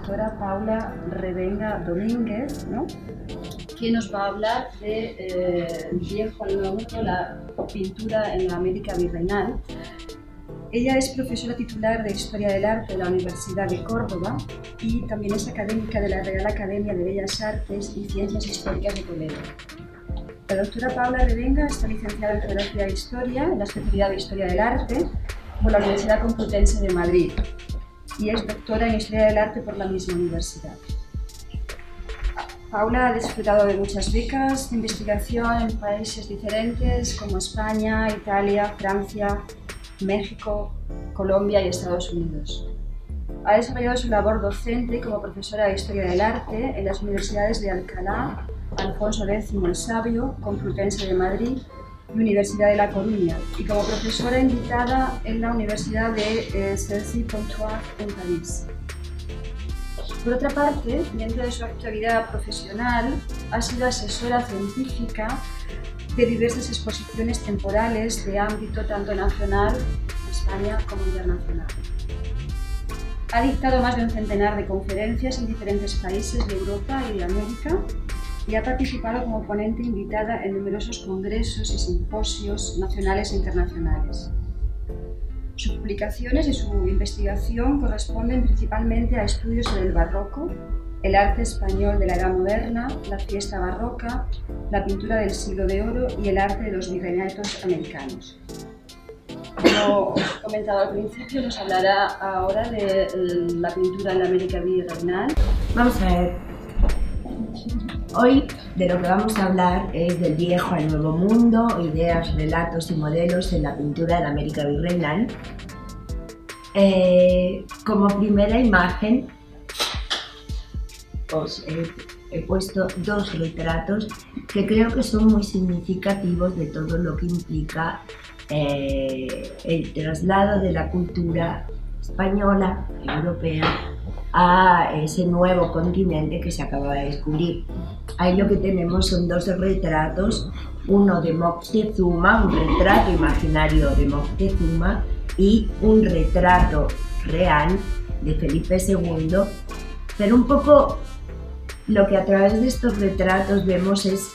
doctora Paula Revenga Domínguez, ¿no? Que nos va a hablar de Viejo al Nuevo Mundo, la pintura en la América Virreinal. Ella es profesora titular de Historia del Arte de la Universidad de Córdoba y también es académica de la Real Academia de Bellas Artes y Ciencias Históricas de Toledo. La doctora Paula Revenga está licenciada en Geografía e Historia en la especialidad de Historia del Arte por la Universidad Complutense de Madrid y es doctora en Historia del Arte por la misma universidad. Paula ha disfrutado de muchas becas de investigación en países diferentes como España, Italia, Francia, México, Colombia y Estados Unidos. Ha desarrollado su labor docente como profesora de Historia del Arte en las universidades de Alcalá, Alfonso X el Sabio, Complutense de Madrid y Universidad de La Coruña, y como profesora invitada en la Universidad de Cergy-Pontoise en París. Por otra parte, dentro de su actividad profesional, ha sido asesora científica de diversas exposiciones temporales de ámbito tanto nacional, España, como internacional. Ha dictado más de un centenar de conferencias en diferentes países de Europa y de América y ha participado como ponente invitada en numerosos congresos y simposios nacionales e internacionales. Sus publicaciones y su investigación corresponden principalmente a estudios sobre el barroco, el arte español de la Edad Moderna, la fiesta barroca, la pintura del Siglo de Oro y el arte de los virreinatos americanos. Como os he comentado al principio, nos hablará ahora de la pintura en la América Virreinal. Vamos a ver. Hoy de lo que vamos a hablar es del Viejo al Nuevo Mundo, ideas, relatos y modelos en la pintura de la América Virreinal. Como primera imagen os he puesto dos retratos que creo que son muy significativos de todo lo que implica el traslado de la cultura española, europea, a ese nuevo continente que se acaba de descubrir. Ahí lo que tenemos son dos retratos, uno de Moctezuma, un retrato imaginario de Moctezuma, y un retrato real de Felipe II, pero un poco lo que a través de estos retratos vemos es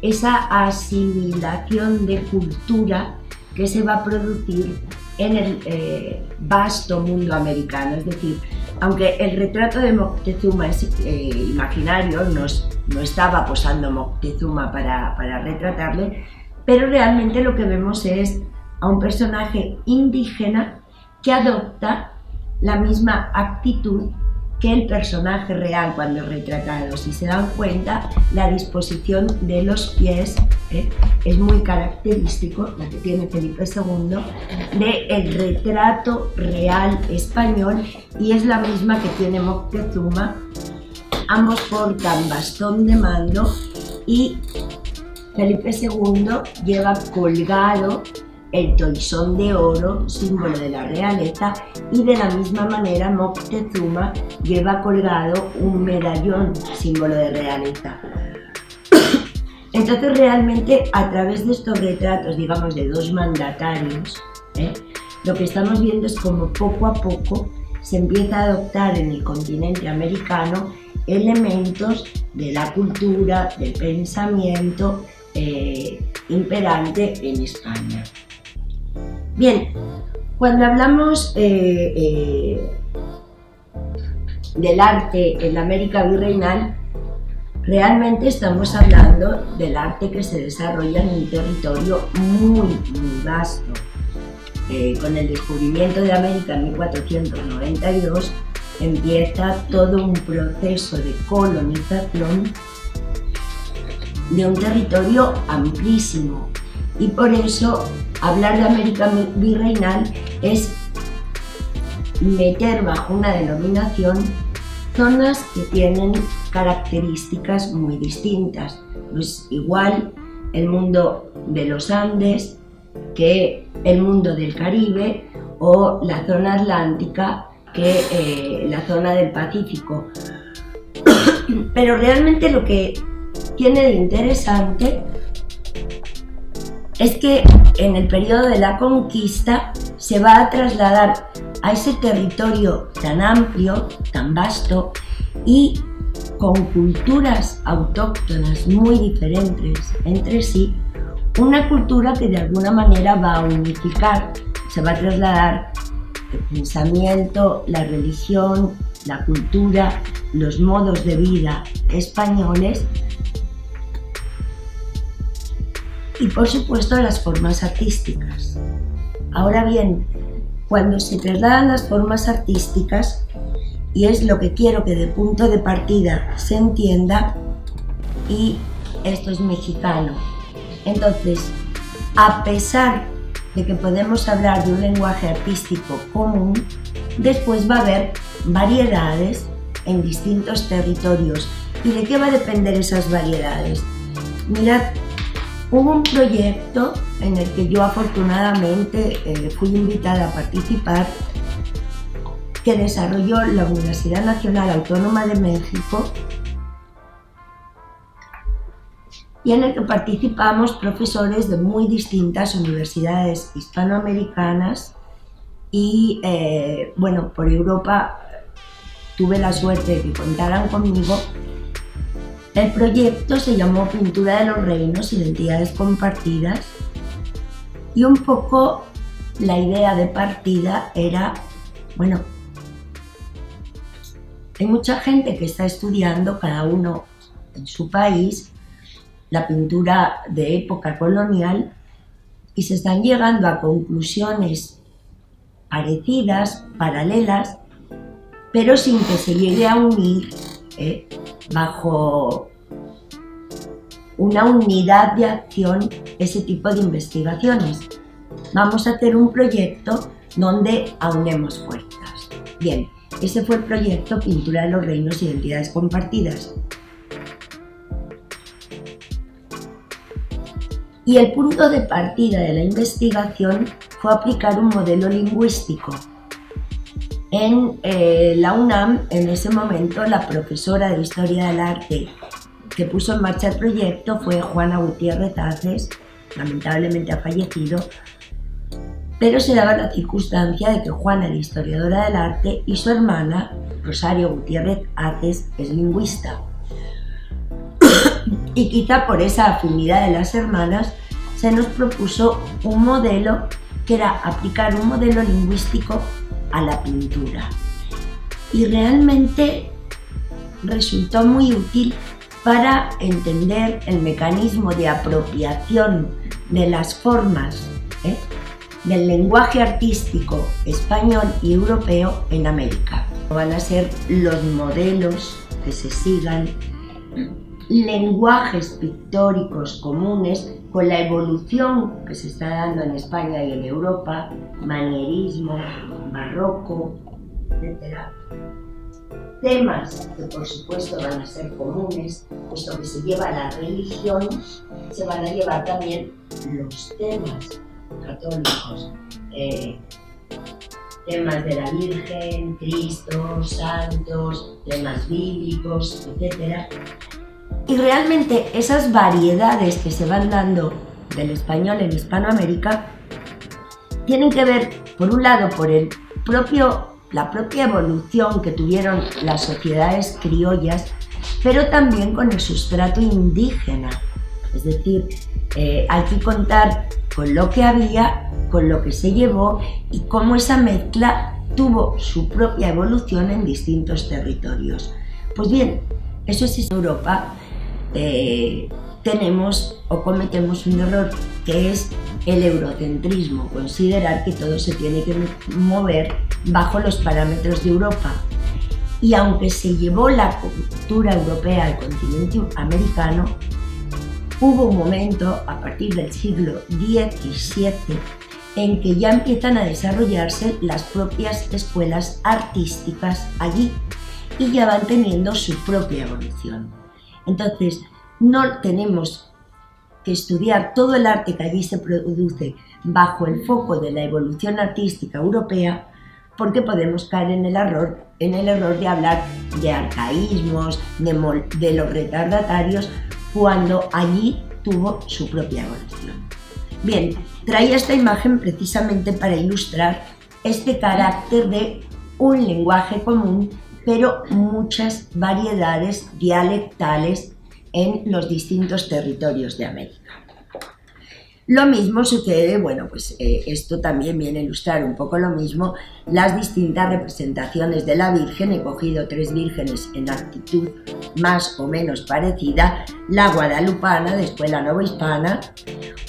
esa asimilación de cultura que se va a producir en el vasto mundo americano. Es decir, aunque el retrato de Moctezuma es imaginario, no estaba posando Moctezuma para retratarle, pero realmente lo que vemos es a un personaje indígena que adopta la misma actitud que el personaje real cuando es retratado. Si se dan cuenta, la disposición de los pies es muy característico, la que tiene Felipe II, del retrato real español, y es la misma que tiene Moctezuma. Ambos portan bastón de mando y Felipe II lleva colgado el toisón de oro, símbolo de la realeza, y de la misma manera Moctezuma lleva colgado un medallón, símbolo de realeza. Entonces realmente a través de estos retratos, digamos, de dos mandatarios, lo que estamos viendo es como poco a poco se empieza a adoptar en el continente americano elementos de la cultura, del pensamiento imperante en España. Bien, cuando hablamos del arte en la América Virreinal, realmente estamos hablando del arte que se desarrolla en un territorio muy vasto. Con el descubrimiento de América en 1492 empieza todo un proceso de colonización de un territorio amplísimo, y por eso hablar de América Virreinal es meter bajo una denominación zonas que tienen características muy distintas. Pues igual el mundo de los Andes que el mundo del Caribe, o la zona atlántica que la zona del Pacífico. Pero realmente lo que tiene de interesante es que en el periodo de la conquista se va a trasladar a ese territorio tan amplio, tan vasto, y con culturas autóctonas muy diferentes entre sí, una cultura que de alguna manera va a unificar, se va a trasladar el pensamiento, la religión, la cultura, los modos de vida españoles y por supuesto las formas artísticas. Ahora bien, cuando se trasladan las formas artísticas, y es lo que quiero que de punto de partida se entienda, y esto es mexicano. Entonces, a pesar de que podemos hablar de un lenguaje artístico común, después va a haber variedades en distintos territorios. ¿Y de qué va a depender esas variedades? Mirad, hubo un proyecto en el que yo afortunadamente fui invitada a participar, que desarrolló la Universidad Nacional Autónoma de México y en el que participamos profesores de muy distintas universidades hispanoamericanas y bueno, por Europa tuve la suerte de que contaran conmigo. El proyecto se llamó Pintura de los Reinos, Identidades Compartidas, y un poco la idea de partida era, bueno, hay mucha gente que está estudiando, cada uno en su país, la pintura de época colonial y se están llegando a conclusiones parecidas, paralelas, pero sin que se llegue a unir bajo una unidad de acción ese tipo de investigaciones. Vamos a hacer un proyecto donde aunemos fuerzas. Bien, ese fue el proyecto Pintura de los Reinos, Identidades Compartidas. Y el punto de partida de la investigación fue aplicar un modelo lingüístico. En la UNAM, en ese momento, la profesora de Historia del Arte que puso en marcha el proyecto fue Juana Gutiérrez Haces, lamentablemente ha fallecido, pero se daba la circunstancia de que Juana era historiadora del arte y su hermana, Rosario Gutiérrez Haces, es lingüista. Y quizá por esa afinidad de las hermanas se nos propuso un modelo que era aplicar un modelo lingüístico a la pintura. Y realmente resultó muy útil para entender el mecanismo de apropiación de las formas del lenguaje artístico español y europeo en América. Van a ser los modelos que se sigan, lenguajes pictóricos comunes con la evolución que se está dando en España y en Europa, manierismo, barroco, etc. Temas que por supuesto van a ser comunes, puesto que se lleva la religión, se van a llevar también los temas católicos, temas de la Virgen, Cristo, santos, temas bíblicos, etc. Y realmente esas variedades que se van dando del español en Hispanoamérica tienen que ver, por un lado, por la propia evolución que tuvieron las sociedades criollas, pero también con el sustrato indígena. Es decir, hay que contar con lo que había, con lo que se llevó y cómo esa mezcla tuvo su propia evolución en distintos territorios. Pues bien, eso es en Europa. Tenemos o cometemos un error que es el eurocentrismo, considerar que todo se tiene que mover bajo los parámetros de Europa. Y aunque se llevó la cultura europea al continente americano, hubo un momento a partir del siglo XVII en que ya empiezan a desarrollarse las propias escuelas artísticas allí y ya van teniendo su propia evolución. Entonces, no tenemos que estudiar todo el arte que allí se produce bajo el foco de la evolución artística europea, porque podemos caer en el error de hablar de arcaísmos, de los retardatarios, cuando allí tuvo su propia evolución. Bien, traía esta imagen precisamente para ilustrar este carácter de un lenguaje común pero muchas variedades dialectales en los distintos territorios de América. Lo mismo sucede, bueno, pues esto también viene a ilustrar un poco lo mismo, las distintas representaciones de la Virgen. He cogido 3 vírgenes en actitud más o menos parecida: la guadalupana, de escuela novohispana,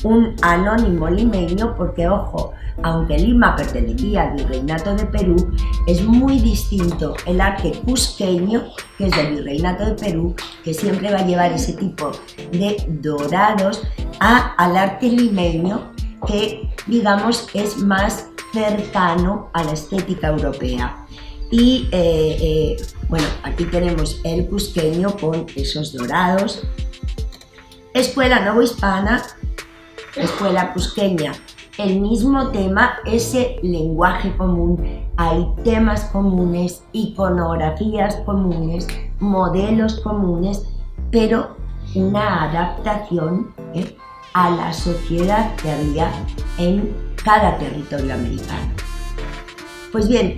un anónimo limeño, porque ojo, aunque Lima pertenecía al Virreinato de Perú, es muy distinto el arte cusqueño, que es del Virreinato de Perú, que siempre va a llevar ese tipo de dorados, al arte limeño, que digamos es más cercano a la estética europea. Y bueno, aquí tenemos el cusqueño con esos dorados. Escuela novohispana, escuela cusqueña, el mismo tema, ese lenguaje común, hay temas comunes, iconografías comunes, modelos comunes, pero una adaptación a la sociedad que había en cada territorio americano. Pues bien,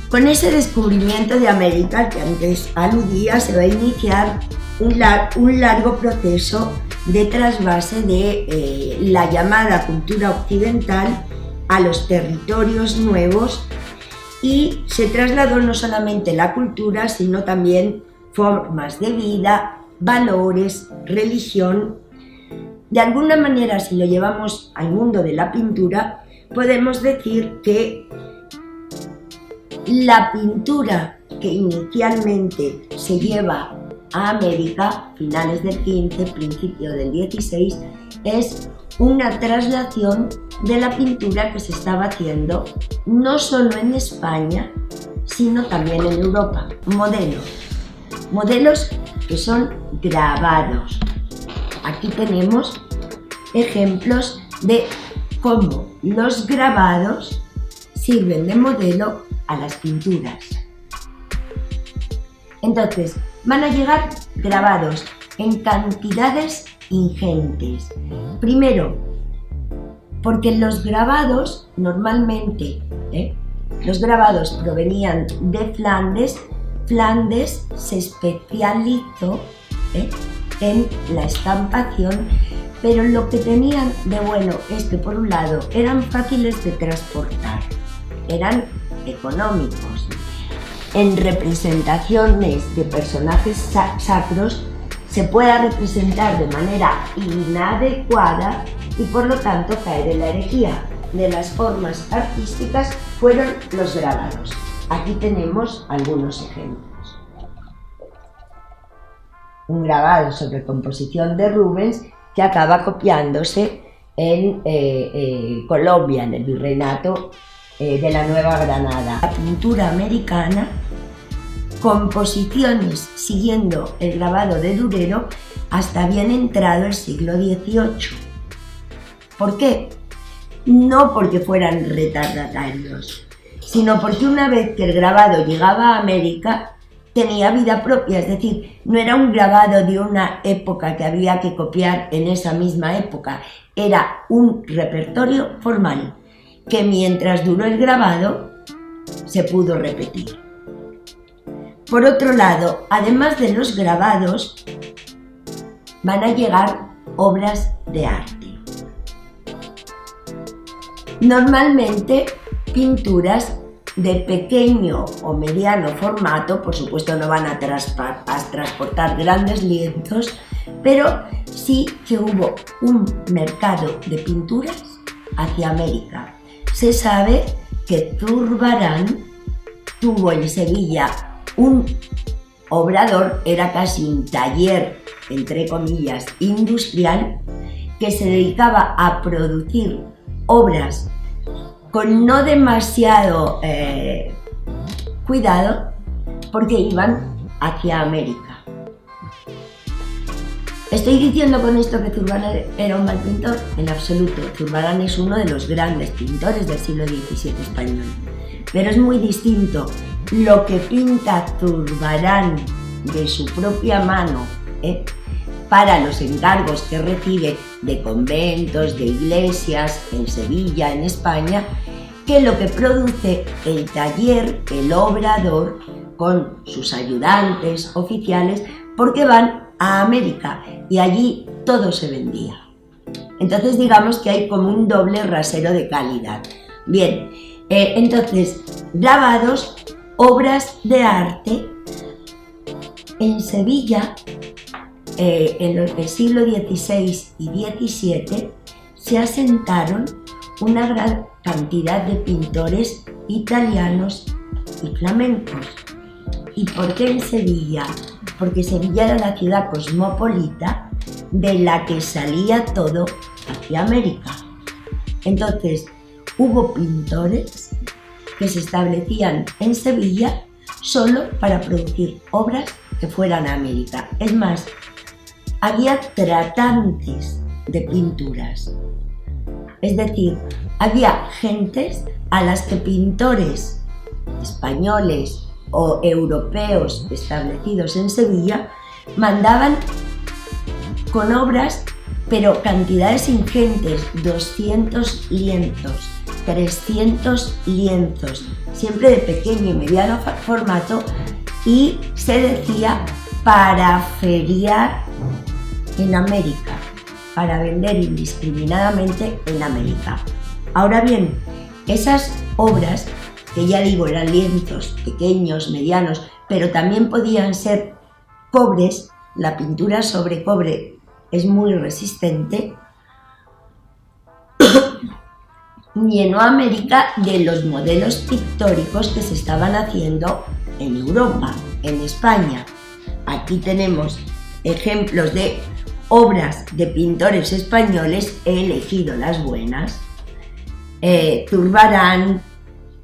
con ese descubrimiento de América al que antes aludía, se va a iniciar un largo proceso de trasvase de la llamada cultura occidental a los territorios nuevos, y se trasladó no solamente la cultura, sino también formas de vida, valores, religión. De alguna manera, si lo llevamos al mundo de la pintura, podemos decir que la pintura que inicialmente se lleva a América, finales del XV, principio del XVI, es una traslación de la pintura que se estaba haciendo no solo en España, sino también en Europa. Modelos que son grabados. Aquí tenemos ejemplos de cómo los grabados sirven de modelo a las pinturas. Entonces, van a llegar grabados en cantidades ingentes. Primero, porque los grabados normalmente, los grabados provenían de Flandes. Flandes se especializó en la estampación, pero lo que tenían de bueno es que, por un lado, eran fáciles de transportar, eran económicos. En representaciones de personajes sacros se pueda representar de manera inadecuada y por lo tanto caer en la herejía. De las formas artísticas fueron los grabados. Aquí tenemos algunos ejemplos. Un grabado sobre composición de Rubens que acaba copiándose en Colombia, en el Virreinato de la Nueva Granada. La pintura americana, composiciones siguiendo el grabado de Durero hasta bien entrado el siglo XVIII. ¿Por qué? No porque fueran retardatarios, sino porque una vez que el grabado llegaba a América tenía vida propia, es decir, no era un grabado de una época que había que copiar en esa misma época, era un repertorio formal que mientras duró el grabado se pudo repetir. Por otro lado, además de los grabados, van a llegar obras de arte. Normalmente pinturas de pequeño o mediano formato, por supuesto no van a transportar grandes lienzos, pero sí que hubo un mercado de pinturas hacia América. Se sabe que Zurbarán tuvo en Sevilla un obrador, era casi un taller, entre comillas, industrial, que se dedicaba a producir obras con no demasiado cuidado, porque iban hacia América. ¿Estoy diciendo con esto que Zurbarán era un mal pintor? En absoluto. Zurbarán es uno de los grandes pintores del siglo XVII español. Pero es muy distinto lo que pinta Zurbarán de su propia mano para los encargos que recibe de conventos, de iglesias en Sevilla, en España, que lo que produce el taller, el obrador, con sus ayudantes oficiales, porque van a América y allí todo se vendía. Entonces digamos que hay como un doble rasero de calidad. Bien, entonces, grabados, obras de arte en Sevilla, en el siglo XVI y XVII, se asentaron una gran cantidad de pintores italianos y flamencos. ¿Y por qué en Sevilla? Porque Sevilla era la ciudad cosmopolita de la que salía todo hacia América. Entonces, hubo pintores que se establecían en Sevilla solo para producir obras que fueran a América. Es más, había tratantes de pinturas. Es decir, había gentes a las que pintores españoles o europeos establecidos en Sevilla mandaban con obras, pero cantidades ingentes, 200 lienzos, 300 lienzos, siempre de pequeño y mediano formato, y se decía para feriar en América, para vender indiscriminadamente en América. Ahora bien, esas obras, que ya digo eran lienzos pequeños, medianos, pero también podían ser cobres, la pintura sobre cobre es muy resistente, llenó América de los modelos pictóricos que se estaban haciendo en Europa, en España. Aquí tenemos ejemplos de obras de pintores españoles, he elegido las buenas. Zurbarán,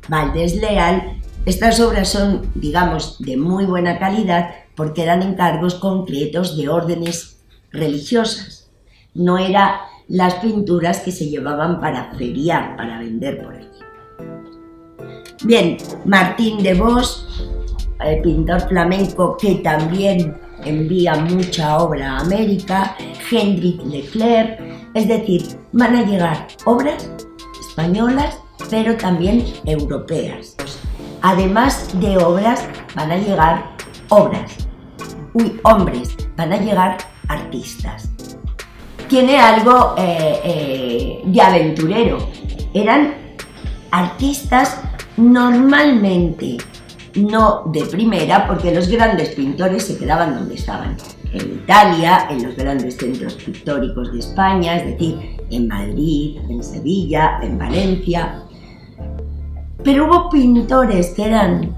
Valdés Leal. Estas obras son, digamos, de muy buena calidad porque eran encargos concretos de órdenes religiosas. No eran las pinturas que se llevaban para feriar, para vender por allí. Bien, Martín de Vos, pintor flamenco que también envía mucha obra a América, Hendrik Leclerc, es decir, van a llegar obras españolas, pero también europeas. Además de obras, van a llegar hombres, van a llegar artistas. Tiene algo de aventurero. Eran artistas normalmente no de primera, porque los grandes pintores se quedaban donde estaban, en Italia, en los grandes centros pictóricos de España, es decir, en Madrid, en Sevilla, en Valencia. Pero hubo pintores que eran,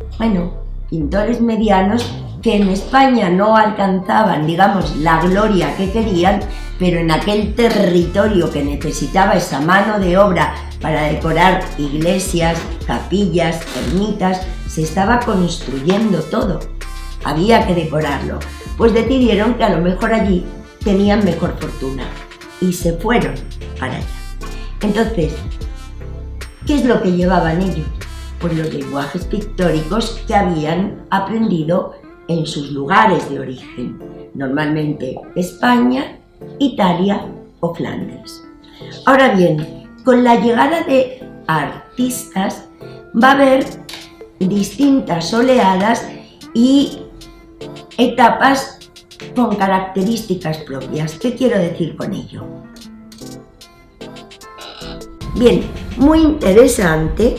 pintores medianos que en España no alcanzaban, digamos, la gloria que querían, pero en aquel territorio que necesitaba esa mano de obra para decorar iglesias, capillas, ermitas, se estaba construyendo todo. Había que decorarlo. Pues decidieron que a lo mejor allí tenían mejor fortuna y se fueron para allá. Entonces, ¿qué es lo que llevaban ellos? Pues los lenguajes pictóricos que habían aprendido en sus lugares de origen, normalmente España, Italia o Flandes. Ahora bien, con la llegada de artistas va a haber distintas oleadas y etapas con características propias. ¿Qué quiero decir con ello? Bien, muy interesante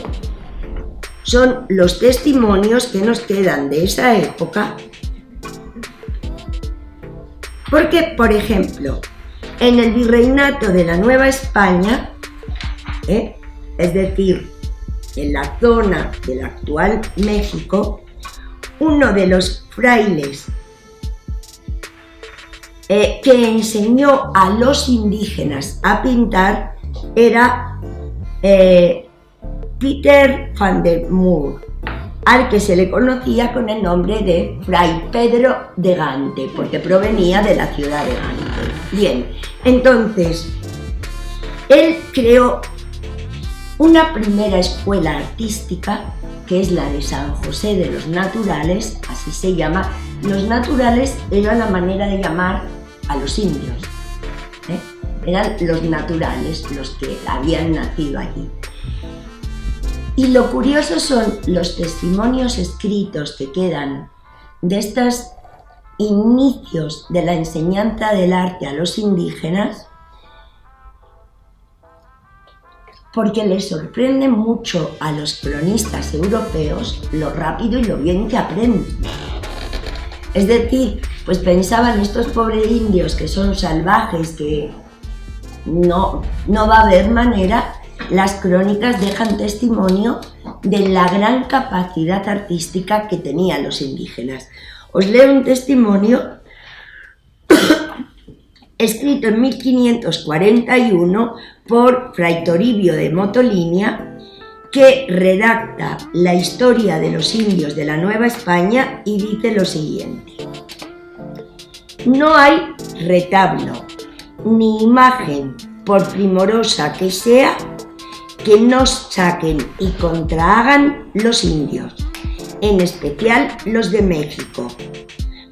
son los testimonios que nos quedan de esa época, porque, por ejemplo, en el virreinato de la Nueva España, es decir, en la zona del actual México, uno de los frailes que enseñó a los indígenas a pintar era Peter van der Moor, al que se le conocía con el nombre de Fray Pedro de Gante, porque provenía de la ciudad de Gante. Bien, entonces, él creó una primera escuela artística, que es la de San José de los Naturales, así se llama. Los naturales era la manera de llamar a los indios, eran los naturales, los que habían nacido allí. Y lo curioso son los testimonios escritos que quedan de estos inicios de la enseñanza del arte a los indígenas, porque les sorprende mucho a los cronistas europeos lo rápido y lo bien que aprenden. Es decir, pues pensaban estos pobres indios que son salvajes, que no va a haber manera. Las crónicas dejan testimonio de la gran capacidad artística que tenían los indígenas. Os leo un testimonio escrito en 1541 por Fray Toribio de Motolinia, que redacta la historia de los indios de la Nueva España y dice lo siguiente: no hay retablo ni imagen, por primorosa que sea, que nos saquen y contrahagan los indios, en especial los de México,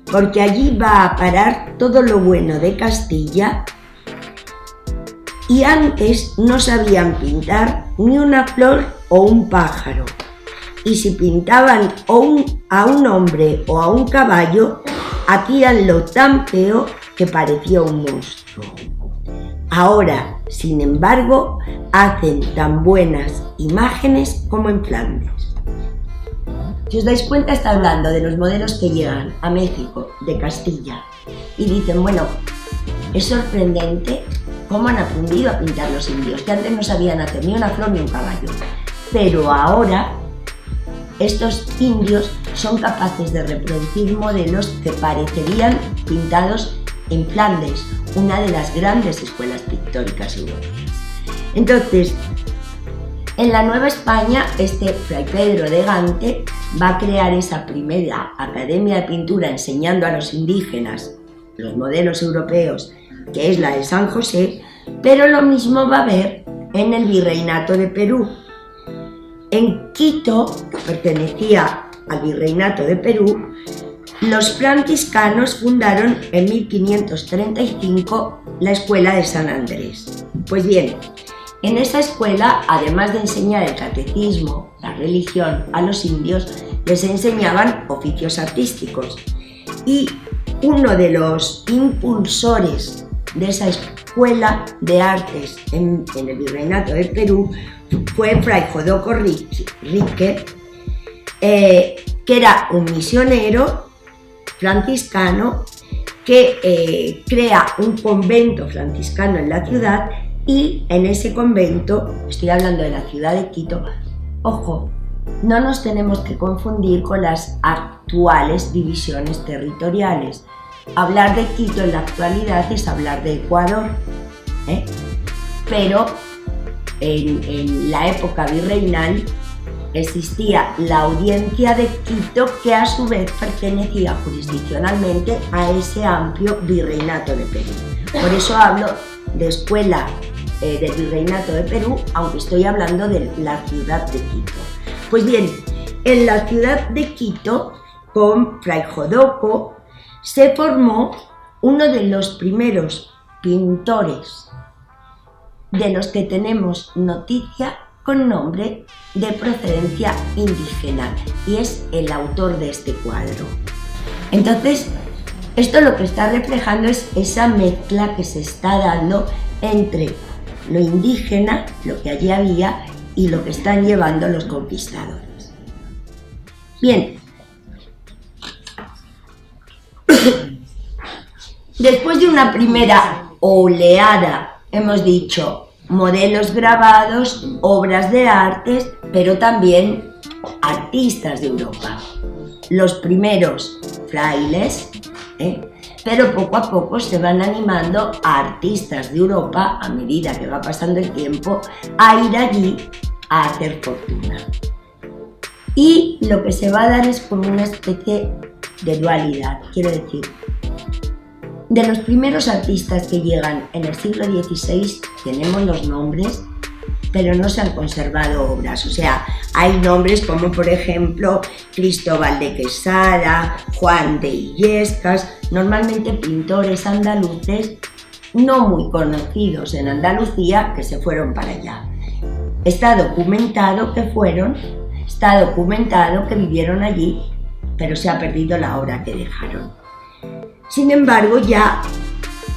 porque allí va a parar todo lo bueno de Castilla, y antes no sabían pintar ni una flor o un pájaro, y si pintaban a un hombre o a un caballo, hacíanlo tan feo que parecía un monstruo. Ahora, sin embargo, hacen tan buenas imágenes como en Flandes. Si os dais cuenta, está hablando de los modelos que llegan a México, de Castilla, y dicen, bueno, es sorprendente cómo han aprendido a pintar los indios, que antes no sabían hacer ni una flor ni un caballo, pero ahora estos indios son capaces de reproducir modelos que parecerían pintados en Flandes, una de las grandes escuelas pictóricas europeas. Entonces, en la Nueva España, Fray Pedro de Gante va a crear esa primera academia de pintura enseñando a los indígenas los modelos europeos, que es la de San José, pero lo mismo va a haber en el Virreinato de Perú. En Quito, que pertenecía al Virreinato de Perú, los franciscanos fundaron en 1535 la Escuela de San Andrés. Pues bien, en esa escuela, además de enseñar el catecismo, la religión, a los indios, les enseñaban oficios artísticos. Y uno de los impulsores de esa escuela de artes en el Virreinato de Perú fue Fray Jodoco Rique, que era un misionero franciscano que crea un convento franciscano en la ciudad, y en ese convento, estoy hablando de la ciudad de Quito, ojo, no nos tenemos que confundir con las actuales divisiones territoriales. Hablar de Quito en la actualidad es hablar de Ecuador, pero en la época virreinal existía la Audiencia de Quito, que a su vez pertenecía jurisdiccionalmente a ese amplio Virreinato de Perú. Por eso hablo de escuela del Virreinato de Perú, aunque estoy hablando de la ciudad de Quito. Pues bien, en la ciudad de Quito, con Fray Jodoco, se formó uno de los primeros pintores de los que tenemos noticia con nombre de procedencia indígena, y es el autor de este cuadro. Entonces, esto lo que está reflejando es esa mezcla que se está dando entre lo indígena, lo que allí había, y lo que están llevando los conquistadores. Bien, después de una primera oleada, hemos dicho, modelos grabados, obras de artes, pero también artistas de Europa. Los primeros frailes, pero poco a poco se van animando a artistas de Europa, a medida que va pasando el tiempo, a ir allí a hacer fortuna. Y lo que se va a dar es como una especie de dualidad, quiero decir, de los primeros artistas que llegan en el siglo XVI tenemos los nombres, pero no se han conservado obras. O sea, hay nombres como, por ejemplo, Cristóbal de Quesada, Juan de Illescas, normalmente pintores andaluces no muy conocidos en Andalucía, que se fueron para allá. Está documentado que vivieron allí, pero se ha perdido la obra que dejaron. Sin embargo, ya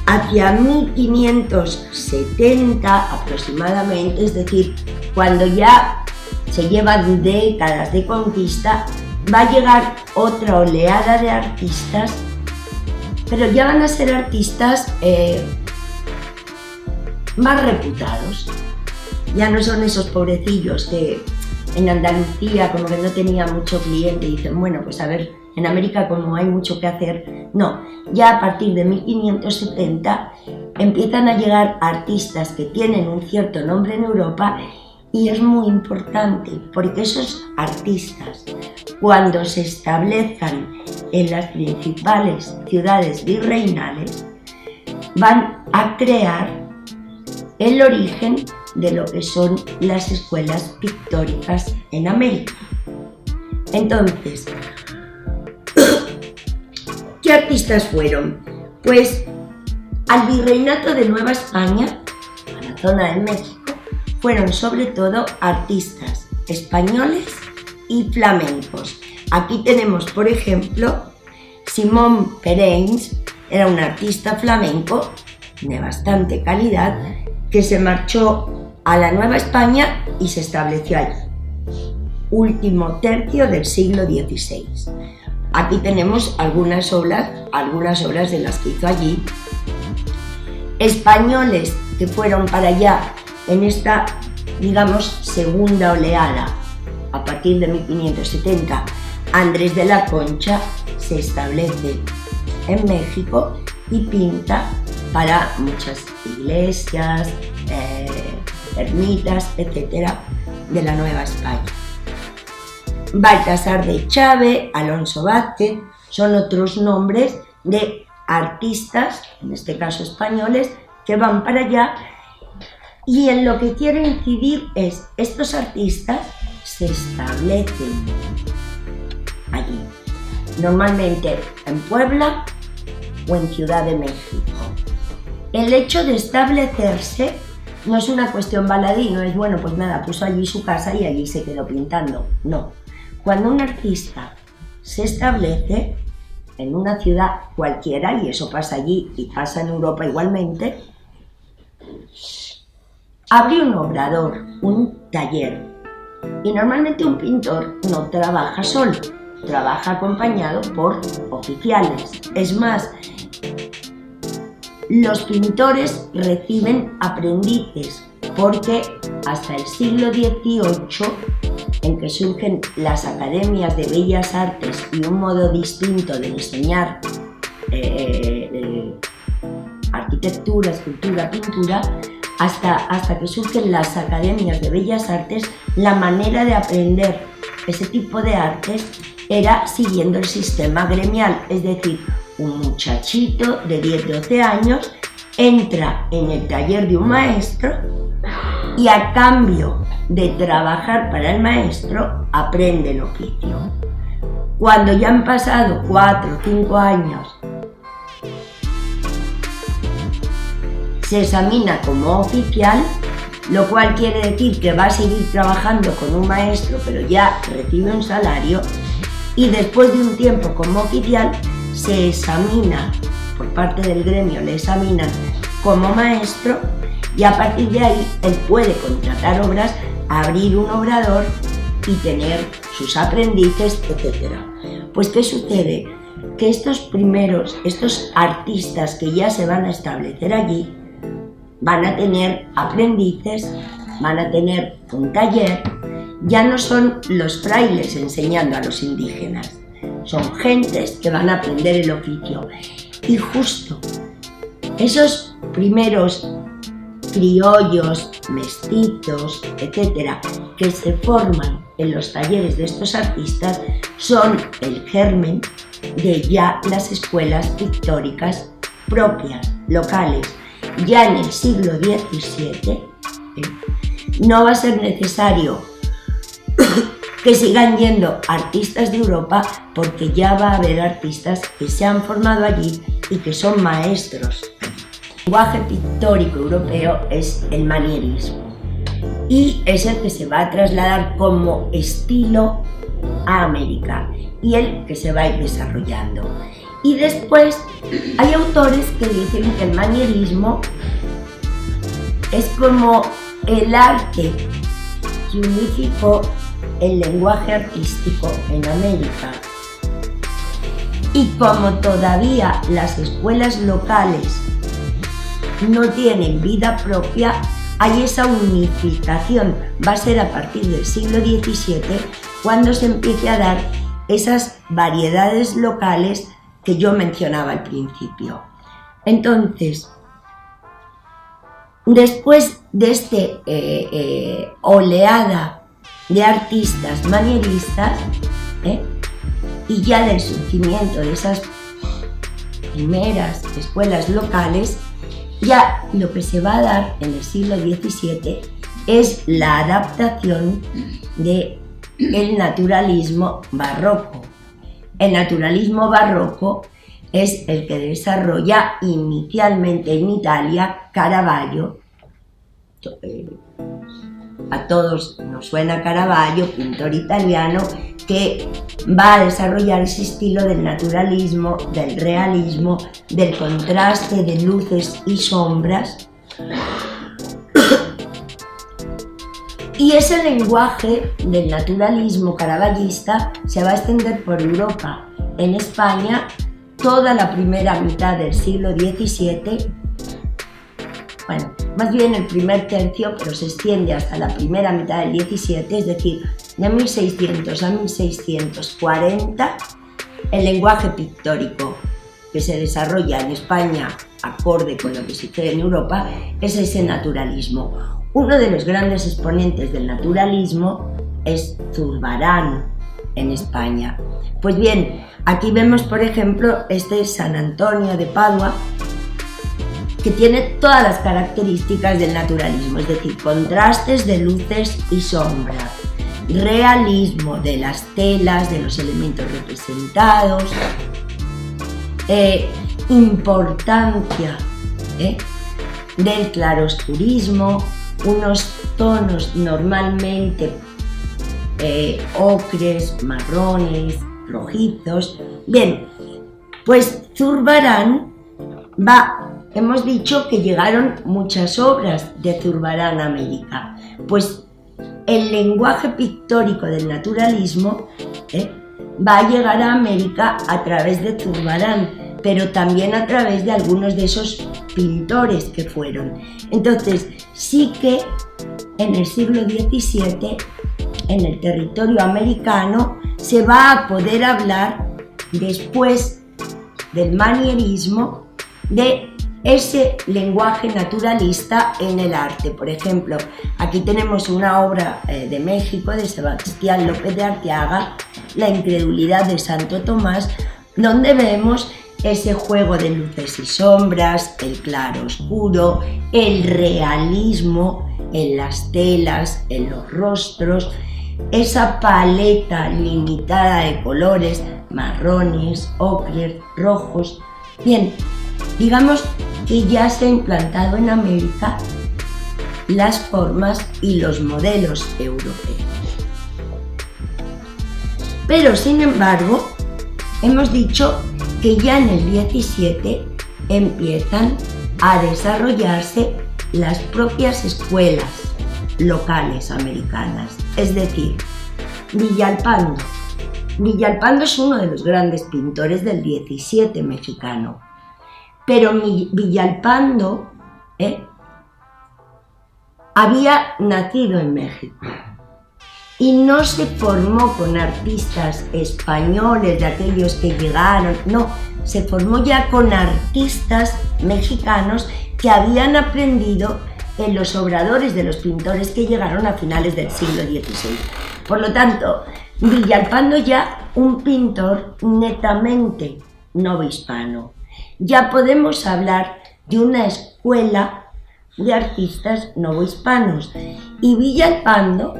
hacia 1570 aproximadamente, es decir, cuando ya se llevan décadas de conquista, va a llegar otra oleada de artistas, pero ya van a ser artistas más reputados. Ya no son esos pobrecillos que en Andalucía como que no tenían mucho cliente y dicen, bueno, pues a ver, en América como hay mucho que hacer. No, ya a partir de 1570 empiezan a llegar artistas que tienen un cierto nombre en Europa, y es muy importante porque esos artistas, cuando se establezcan en las principales ciudades virreinales, van a crear el origen de lo que son las escuelas pictóricas en América. Entonces, ¿qué artistas fueron? Pues al virreinato de Nueva España, a la zona de México, fueron sobre todo artistas españoles y flamencos. Aquí tenemos, por ejemplo, Simón Pereins, era un artista flamenco de bastante calidad que se marchó a la Nueva España y se estableció allí. Último tercio del siglo XVI. Aquí tenemos algunas obras de las que hizo allí. Españoles que fueron para allá en esta, digamos, segunda oleada, a partir de 1570, Andrés de la Concha se establece en México y pinta para muchas iglesias, ermitas, etcétera, de la Nueva España. Baltasar de Chávez, Alonso Vázquez, son otros nombres de artistas, en este caso españoles, que van para allá. Y en lo que quiero incidir es, estos artistas se establecen allí, normalmente en Puebla o en Ciudad de México. El hecho de establecerse no es una cuestión baladí, no es, bueno, pues nada, puso allí su casa y allí se quedó pintando. No, cuando un artista se establece en una ciudad cualquiera, y eso pasa allí y pasa en Europa igualmente, abre un obrador, un taller, y normalmente un pintor no trabaja solo, trabaja acompañado por oficiales. Es más, los pintores reciben aprendices porque hasta el siglo XVIII, en que surgen las academias de bellas artes y un modo distinto de enseñar arquitectura, escultura, pintura, hasta que surgen las academias de bellas artes, la manera de aprender ese tipo de artes era siguiendo el sistema gremial, es decir, un muchachito de 10-12 años entra en el taller de un maestro y a cambio de trabajar para el maestro aprende el oficio. Cuando ya han pasado 4 o 5 años, se examina como oficial, lo cual quiere decir que va a seguir trabajando con un maestro, pero ya recibe un salario, y después de un tiempo como oficial se examina, por parte del gremio le examinan como maestro, y a partir de ahí él puede contratar obras, abrir un obrador y tener sus aprendices, etc. Pues ¿qué sucede? Que estos artistas que ya se van a establecer allí, van a tener aprendices, van a tener un taller, ya no son los frailes enseñando a los indígenas, son gentes que van a aprender el oficio. Y justo esos primeros criollos, mestizos, etcétera, que se forman en los talleres de estos artistas, son el germen de ya las escuelas pictóricas propias, locales. Ya en el siglo XVII no va a ser necesario que sigan yendo artistas de Europa, porque ya va a haber artistas que se han formado allí y que son maestros. El lenguaje pictórico europeo es el manierismo. y es el que se va a trasladar como estilo a América y el que se va a ir desarrollando. Y después hay autores que dicen que el manierismo es como el arte que unificó el lenguaje artístico en América. Y como todavía las escuelas locales no tienen vida propia, hay esa unificación. Va a ser a partir del siglo XVII cuando se empiece a dar esas variedades locales que yo mencionaba al principio. Entonces, después de este oleada de artistas manieristas, y ya del surgimiento de esas primeras escuelas locales, ya lo que se va a dar en el siglo XVII es la adaptación del naturalismo barroco. El naturalismo barroco es el que desarrolla inicialmente en Italia Caravaggio. A todos nos suena Caravaggio, pintor italiano, que va a desarrollar ese estilo del naturalismo, del realismo, del contraste de luces y sombras. Y ese lenguaje del naturalismo caravallista se va a extender por Europa. En España, toda la primera mitad del siglo XVII, bueno, más bien el primer tercio, pero se extiende hasta la primera mitad del XVII, es decir, de 1600 a 1640, el lenguaje pictórico que se desarrolla en España, acorde con lo que sucede en Europa, es ese naturalismo. Uno de los grandes exponentes del naturalismo es Zurbarán en España. Pues bien, aquí vemos, por ejemplo, este San Antonio de Padua, que tiene todas las características del naturalismo, es decir, contrastes de luces y sombras, realismo de las telas, de los elementos representados, importancia del claroscurismo, unos tonos normalmente ocres, marrones, rojizos. Bien, pues Zurbarán hemos dicho que llegaron muchas obras de Zurbarán a América. Pues el lenguaje pictórico del naturalismo va a llegar a América a través de Zurbarán, pero también a través de algunos de esos pintores que fueron. Entonces, sí que en el siglo XVII, en el territorio americano, se va a poder hablar, después del manierismo, de ese lenguaje naturalista en el arte. Por ejemplo, aquí tenemos una obra de México, de Sebastián López de Arteaga, La incredulidad de Santo Tomás, donde vemos ese juego de luces y sombras, el claro oscuro, el realismo en las telas, en los rostros, esa paleta limitada de colores, marrones, ocres, rojos. Bien, digamos que ya se ha implantado en América las formas y los modelos europeos. Pero, sin embargo, hemos dicho que ya en el XVII empiezan a desarrollarse las propias escuelas locales americanas. Es decir, Villalpando. Villalpando es uno de los grandes pintores del XVII mexicano. Pero Villalpando había nacido en México y no se formó con artistas españoles, de aquellos que llegaron, no, se formó ya con artistas mexicanos que habían aprendido en los obradores de los pintores que llegaron a finales del siglo XVI. Por lo tanto, Villalpando ya un pintor netamente novohispano. Ya podemos hablar de una escuela de artistas novohispanos. Y Villalpando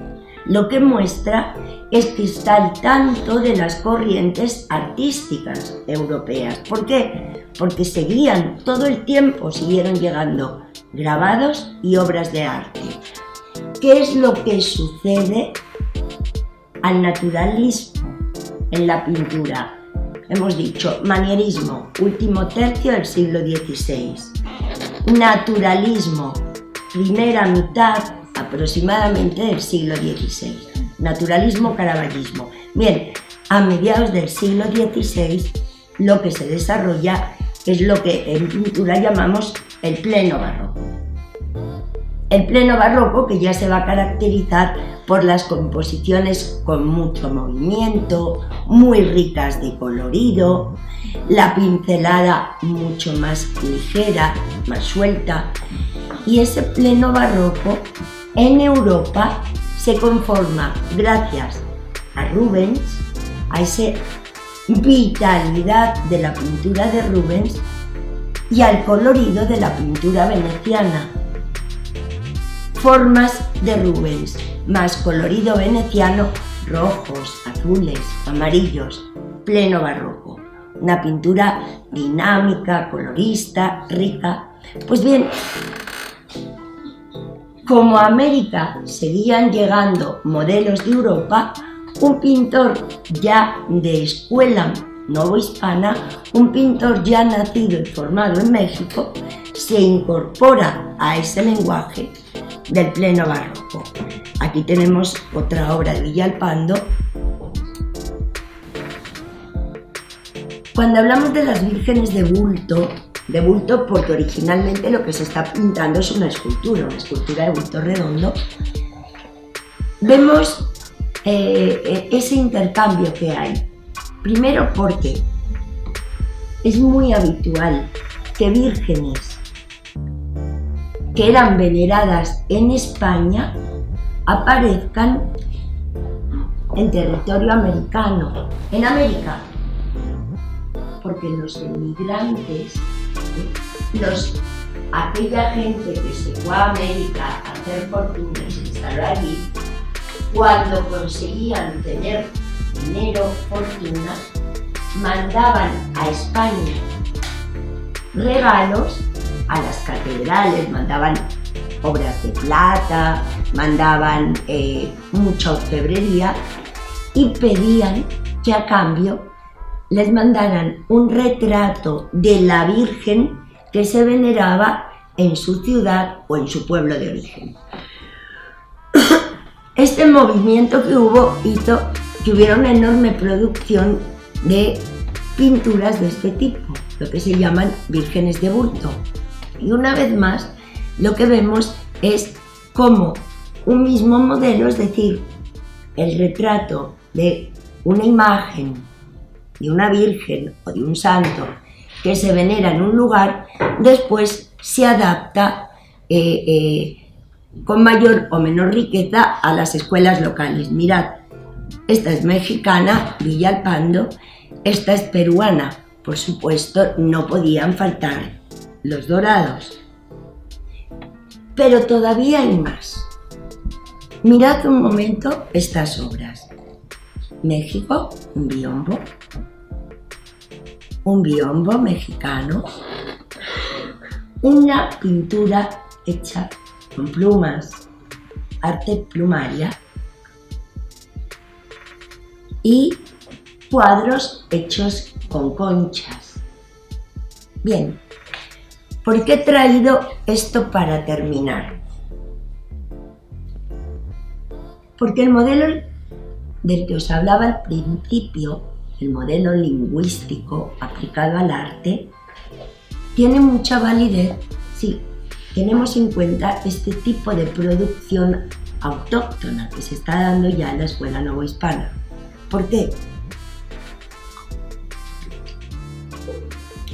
lo que muestra es que está al tanto de las corrientes artísticas europeas. ¿Por qué? Porque seguían todo el tiempo, siguieron llegando grabados y obras de arte. ¿qué es lo que sucede al naturalismo en la pintura? Hemos dicho manierismo, último tercio del siglo XVI. Naturalismo, primera mitad aproximadamente del siglo XVI. Naturalismo, caravallismo. Bien, a mediados del siglo XVI lo que se desarrolla es lo que en pintura llamamos el pleno barroco. El pleno barroco, que ya se va a caracterizar por las composiciones con mucho movimiento, muy ricas de colorido, la pincelada mucho más ligera, más suelta, y ese pleno barroco en Europa se conforma gracias a Rubens, a esa vitalidad de la pintura de Rubens y al colorido de la pintura veneciana. Formas de Rubens más colorido veneciano, rojos, azules, amarillos, pleno barroco. Una pintura dinámica, colorista, rica. Pues bien, como a América seguían llegando modelos de Europa, un pintor ya de escuela novohispana, un pintor ya nacido y formado en México, se incorpora a ese lenguaje del pleno barroco. Aquí tenemos otra obra de Villalpando. Cuando hablamos de las vírgenes de bulto porque originalmente lo que se está pintando es una escultura de bulto redondo, vemos ese intercambio que hay. Primero porque es muy habitual que vírgenes que eran veneradas en España aparezcan en territorio americano, en América, porque los emigrantes, aquella gente que se fue a América a hacer fortuna y se instaló allí, cuando conseguían tener dinero, fortuna, mandaban a España regalos a las catedrales, mandaban obras de plata, mandaban mucha orfebrería y pedían que a cambio les mandaran un retrato de la Virgen que se veneraba en su ciudad o en su pueblo de origen. Este movimiento que hubo hizo que hubiera una enorme producción de pinturas de este tipo, lo que se llaman vírgenes de bulto. Y una vez más, lo que vemos es como un mismo modelo, es decir, el retrato de una imagen, de una virgen o de un santo que se venera en un lugar, después se adapta con mayor o menor riqueza a las escuelas locales. Mirad, esta es mexicana, Villalpando, esta es peruana, por supuesto no podían faltar los dorados. Pero todavía hay más. Mirad un momento estas obras. México, un biombo mexicano, una pintura hecha con plumas, arte plumaria, y cuadros hechos con conchas. Bien, ¿por qué he traído esto para terminar? Porque el modelo del que os hablaba al principio, el modelo lingüístico aplicado al arte, tiene mucha validez si tenemos en cuenta este tipo de producción autóctona que se está dando ya en la escuela novohispana. ¿Por qué?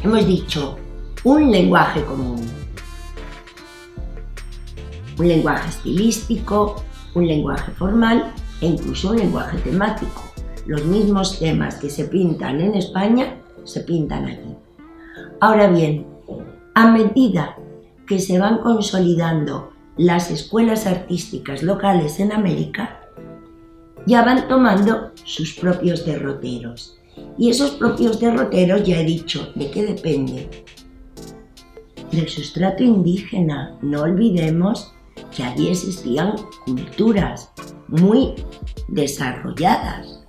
Hemos dicho un lenguaje común, un lenguaje estilístico, un lenguaje formal e incluso un lenguaje temático. Los mismos temas que se pintan en España se pintan aquí. Ahora bien, a medida que se van consolidando las escuelas artísticas locales en América, ya van tomando sus propios derroteros. Y esos propios derroteros, ya he dicho, ¿de qué depende? Del sustrato indígena. No olvidemos que allí existían culturas muy desarrolladas,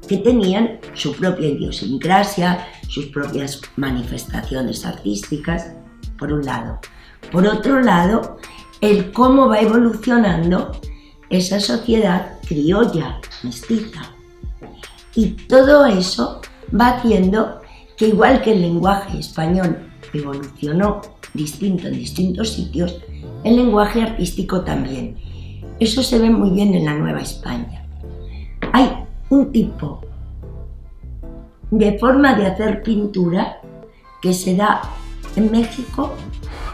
que tenían su propia idiosincrasia, sus propias manifestaciones artísticas, por un lado. Por otro lado, el cómo va evolucionando esa sociedad criolla, mestiza. Y todo eso va haciendo que, igual que el lenguaje español evolucionó distinto en distintos sitios, el lenguaje artístico también. Eso se ve muy bien en la Nueva España. Hay un tipo de forma de hacer pintura que se da en México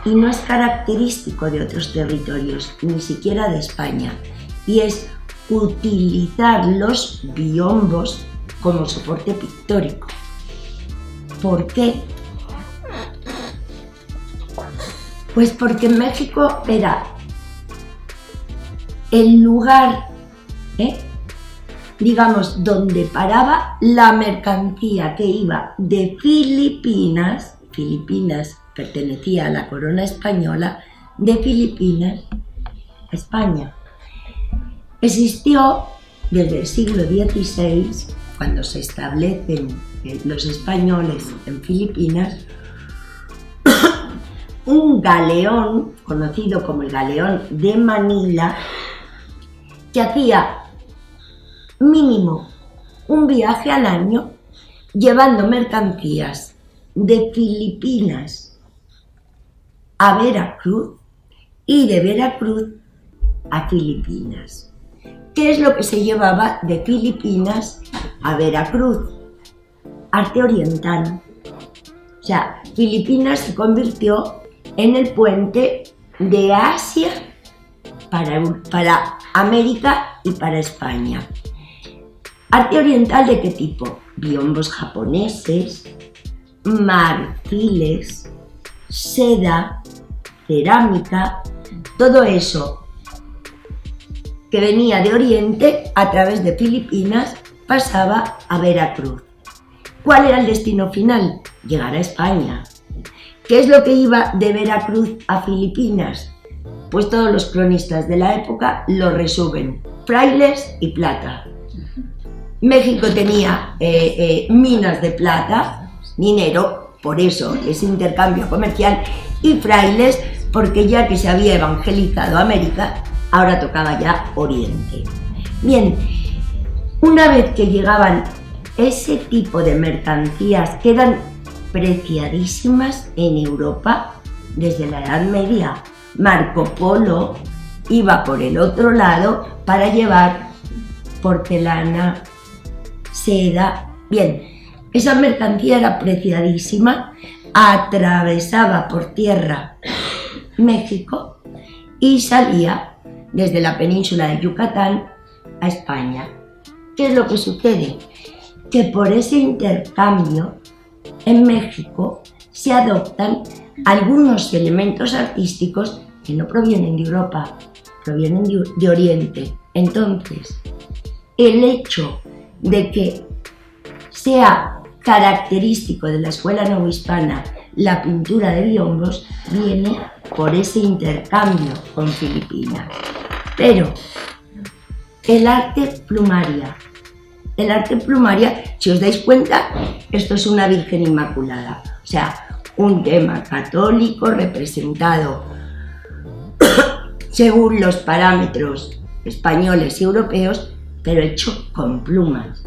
y no es característico de otros territorios, ni siquiera de España, y es utilizar los biombos como soporte pictórico. ¿Por qué? Pues porque en México era el lugar, digamos, donde paraba la mercancía que iba de Filipinas. Filipinas pertenecía a la corona española, de Filipinas a España. Existió desde el siglo XVI, cuando se establecen los españoles en Filipinas, un galeón, conocido como el Galeón de Manila, que hacía mínimo un viaje al año llevando mercancías de Filipinas a Veracruz y de Veracruz a Filipinas. ¿Qué es lo que se llevaba de Filipinas a Veracruz? Arte oriental. O sea, Filipinas se convirtió en el puente de Asia para América y para España. ¿Arte oriental de qué tipo? Biombos japoneses, marfiles, seda, cerámica, todo eso que venía de Oriente a través de Filipinas pasaba a Veracruz. ¿Cuál era el destino final? Llegar a España. ¿Qué es lo que iba de Veracruz a Filipinas? Pues todos los cronistas de la época lo resumen: frailes y plata. México tenía minas de plata, dinero, por eso ese intercambio comercial, y frailes porque ya que se había evangelizado América, ahora tocaba ya Oriente. Bien, una vez que llegaban ese tipo de mercancías que eran preciadísimas en Europa desde la Edad Media, Marco Polo iba por el otro lado para llevar porcelana, seda. Bien, esa mercancía era preciadísima, atravesaba por tierra México y salía desde la península de Yucatán a España. ¿Qué es lo que sucede? Que por ese intercambio en México se adoptan algunos elementos artísticos que no provienen de Europa, provienen de Oriente. Entonces, el hecho de que sea característico de la escuela novohispana la pintura de biombos viene por ese intercambio con Filipinas. Pero el arte plumaria, si os dais cuenta, esto es una Virgen Inmaculada, o sea, un tema católico representado según los parámetros españoles y europeos, pero hecho con plumas.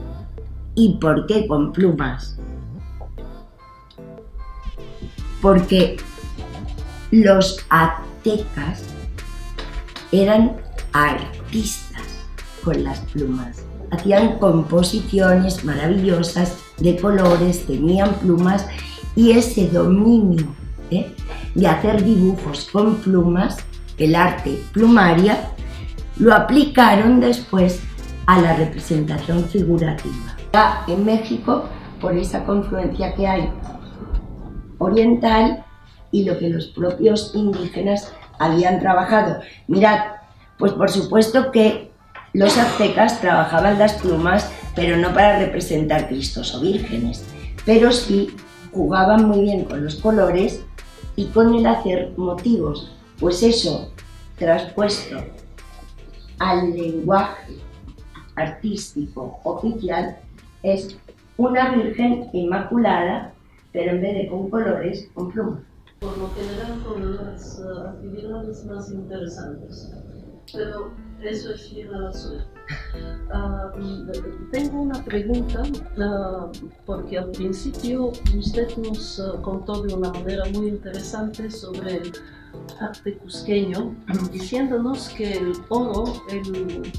¿Y por qué con plumas? Porque los aztecas eran artistas con las plumas. Hacían composiciones maravillosas de colores, tenían plumas, y ese dominio de hacer dibujos con plumas, el arte plumaria, lo aplicaron después a la representación figurativa. Ya en México, por esa confluencia que hay oriental y lo que los propios indígenas habían trabajado. Mirad, pues por supuesto que los aztecas trabajaban las plumas, pero no para representar cristos o vírgenes, pero sí jugaban muy bien con los colores y con el hacer motivos. Pues eso traspuesto al lenguaje artístico oficial, es una Virgen Inmaculada, pero en vez de con colores, con plumas. Por lo general con las actividades más interesantes, pero eso es ir a la suerte. Tengo una pregunta, porque al principio usted nos contó de una manera muy interesante sobre el arte cusqueño, diciéndonos que el oro, el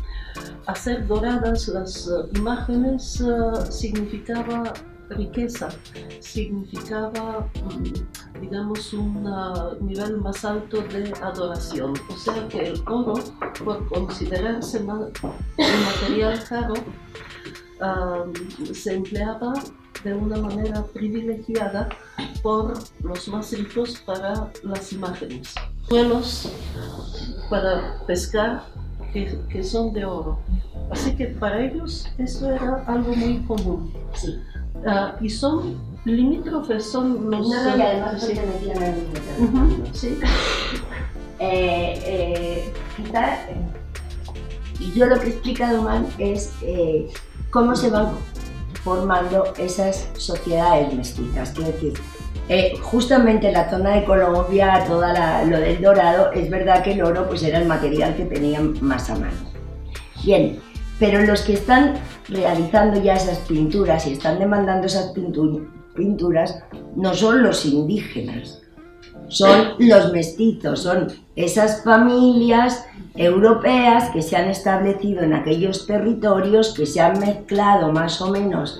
hacer doradas las imágenes, significaba riqueza, significaba, digamos, un nivel más alto de adoración. O sea que el oro, por considerarse un material caro, se empleaba de una manera privilegiada por los más ricos para las imágenes. Suelos para pescar que son de oro. Así que para ellos eso era algo muy común. Sí. Y son limítrofes, son los... No, y además sí. pertenecían al mismo territorio. Sí. Quizás, yo lo que he explicado mal es cómo se van formando esas sociedades mestizas. Quiero decir, justamente en la zona de Colombia, lo del dorado, es verdad que el oro pues, era el material que tenían más a mano. Bien, pero los que están realizando ya esas pinturas y están demandando esas pinturas no son los indígenas, son los mestizos, son esas familias europeas que se han establecido en aquellos territorios, que se han mezclado más o menos